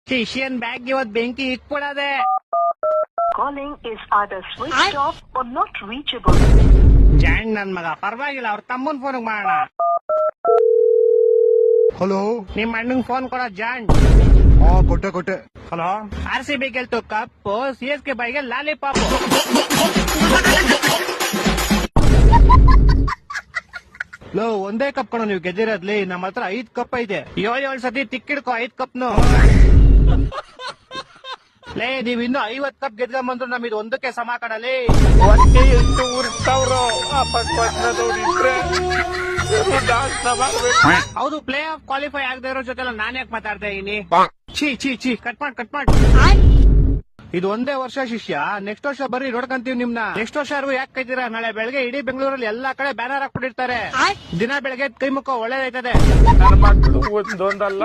ಶಿಷ್ಯನ್ bag ಇವತ್ ಬೆಂಕಿ ಇಕ್ಬಿಡದೆ. Calling is either switched off or not reachable. ಜಾಣ್ ನನ್ ಮಗ, ಪರವಾಗಿಲ್ಲ, ಅವ್ರ ತಮ್ಮನ್ ಫೋನ್ ಮಾಡೋಣ. ಹಲೋ, ನಿಮ್ ಅಣ್ಣಂಗ್ ಫೋನ್ ಕೊಡ ಜಾಣ್. ಹಾ ಕೊಟ್ಟೆ. ಹಲೋ, RCB ಗೆಲ್ತು ಕಪ್, CSK ಬಾಯಿಗೆ ಲಾಲಿಪಾಪ್. ಲೋ, ಒಂದೇ ಕಪ್ ಕಣೋ ನೀವು ಗೆದ್ದಿರೋದ್ಲಿ, ನಮ್ಮ ಹತ್ರ 5 ಕಪ್ ಐತೆ. 7 ಸತಿ ತಿಕ್ಕಿಡ್ಕೊ 5 ಕಪ್ನು. ಲೇ, ನೀವ್ ಇನ್ನು 50 ಕಪ್ ಗೆದ್ಕೊಂಬಂದ್ರು ನಮ್ದು ಒಂದಕ್ಕೆ ಸಮ ಕಣಲಿ. ಹೊಟ್ಟೆ ಎಷ್ಟು ಉರ್ತಾವ್ರೋ ಅಪಸ್ವತ್ನದವ್ರಿದ್ರೆ ಹೌದು, ಪ್ಲೇ ಆಫ್ ಕ್ವಾಲಿಫೈ ಆಗದೆ ಇರೋ ಜೊತೆ ನಾನ್ ಯಾಕೆ ಮಾತಾಡ್ತಾ ಇದೀನಿ? ಚೀ ಕಟ್ ಮಾಡ್. ಇದು ಒಂದೇ ವರ್ಷ ಶಿಷ್ಯ, ನೆಕ್ಸ್ಟ್ ವರ್ಷ ಬರ್ರಿ ನೋಡ್ಕಂತೀವಿ ನಿಮ್ನ. ನೆಕ್ಸ್ಟ್ ವರ್ಷ ಯಾಕೆ ಕೈತೀರಾ? ನಾಳೆ ಬೆಳಗ್ಗೆ ಇಡೀ ಬೆಂಗಳೂರಲ್ಲಿ ಎಲ್ಲಾ ಕಡೆ ಬ್ಯಾನರ್ ಹಾಕ್ಬಿಟ್ಟಿರ್ತಾರೆ. ದಿನ ಬೆಳಗ್ಗೆ ಕೈ ಮುಖ ಒಳ್ಳೇದೈತದೆ. ನನ್ನ ಮಕ್ಕಳು ಒಂದೊಂದಲ್ಲ